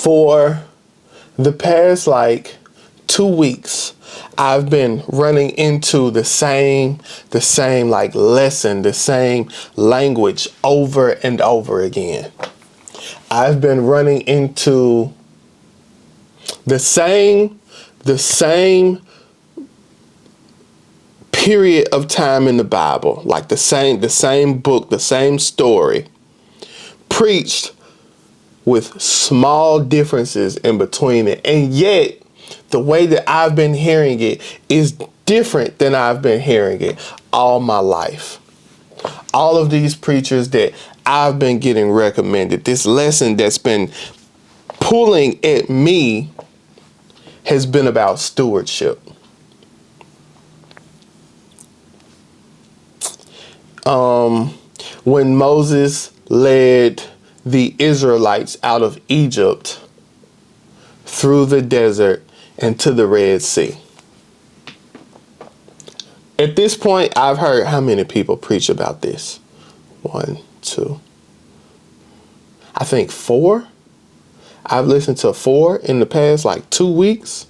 For the past 2 weeks, I've been running into the same lesson, the same language over and over again. I've been running into the same period of time in the Bible, like the same book, the same story, preached with small differences in between it. And yet, the way that I've been hearing it is different than I've been hearing it all my life. All of these preachers that I've been getting recommended, this lesson that's been pulling at me has been about stewardship. When Moses led the Israelites out of Egypt through the desert and to the Red Sea. At this point, I've heard how many people preach about this? 1, 2, I think 4. I've listened to 4 in the past 2 weeks.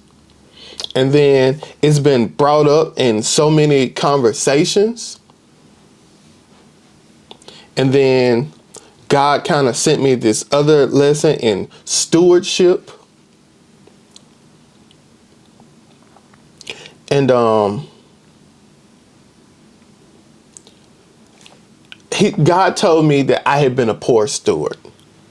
And then it's been brought up in so many conversations. And then God kind of sent me this other lesson in stewardship. And God told me that I had been a poor steward.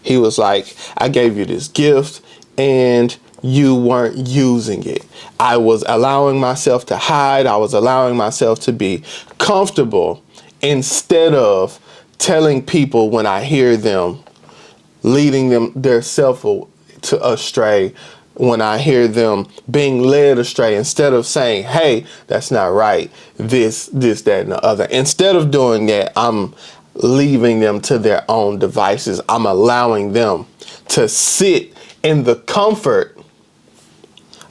He was like, I gave you this gift and you weren't using it. I was allowing myself to hide. I was allowing myself to be comfortable instead of telling people when I hear them, leading them their self to astray, when I hear them being led astray, instead of saying, hey, that's not right, this, that, and the other. Instead of doing that, I'm leaving them to their own devices. I'm allowing them to sit in the comfort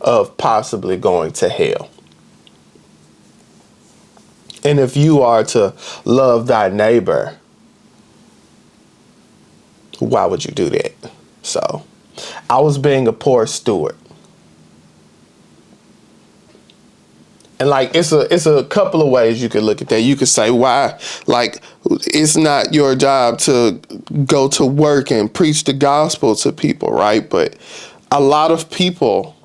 of possibly going to hell. And if you are to love thy neighbor, why would you do that? So I was being a poor steward. And it's a couple of ways you could look at that. You could say, why? It's not your job to go to work and preach the gospel to people, right? But a lot of people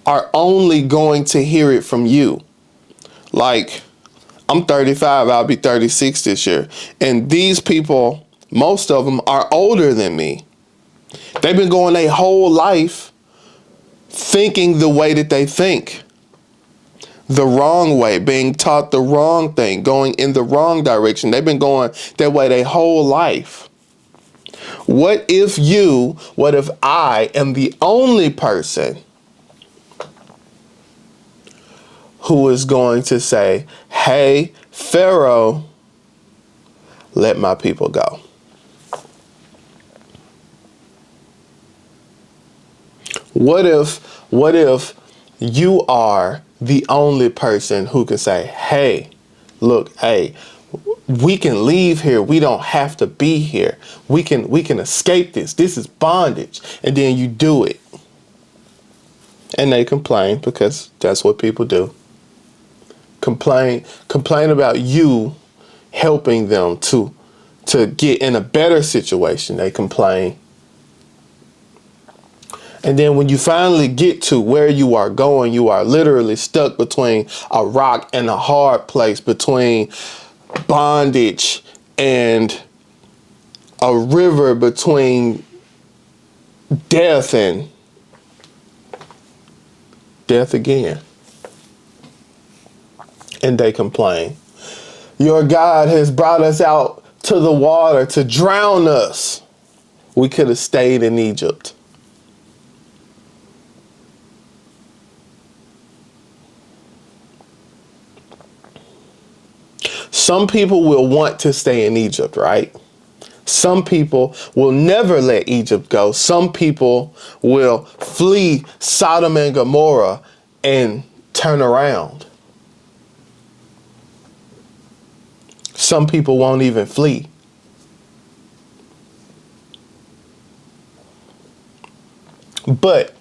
are only going to hear it from you. I'm 35, I'll be 36 this year. And these people, most of them are older than me. They've been going their whole life thinking the way that they think. The wrong way, being taught the wrong thing, going in the wrong direction. They've been going that way their whole life. What if I am the only person who is going to say, hey, Pharaoh, let my people go? What if you are the only person who can say, hey, look, hey, we can leave here. We don't have to be here. We can escape this. This is bondage. And then you do it. And they complain, because that's what people do. Complain about you helping them to get in a better situation. They complain. And then when you finally get to where you are going, you are literally stuck between a rock and a hard place, between bondage and a river, between death and death again. And they complain. Your God has brought us out to the water to drown us. We could have stayed in Egypt. Some people will want to stay in Egypt, right? Some people will never let Egypt go. Some people will flee Sodom and Gomorrah and turn around. Some people won't even flee. But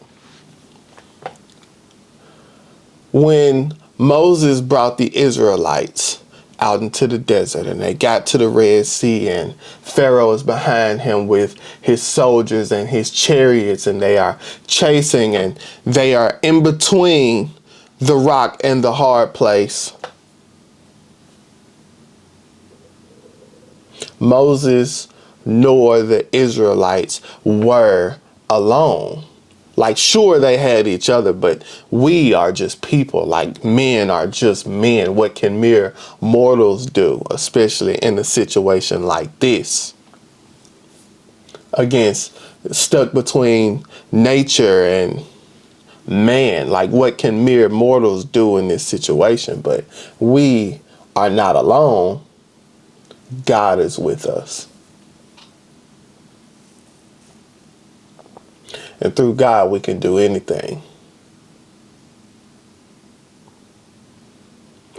when Moses brought the Israelites out into the desert and they got to the Red Sea and Pharaoh is behind him with his soldiers and his chariots and they are chasing and they are in between the rock and the hard place, Moses nor the Israelites were alone. Like, sure, they had each other, but we are just people. Like, men are just men. What can mere mortals do, especially in a situation like this? Against, stuck between nature and man. Like, what can mere mortals do in this situation? But we are not alone. God is with us. And through God, we can do anything.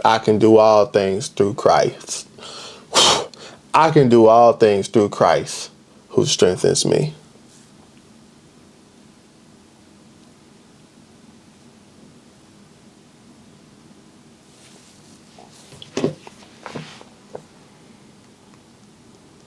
I can do all things through Christ. I can do all things through Christ who strengthens me.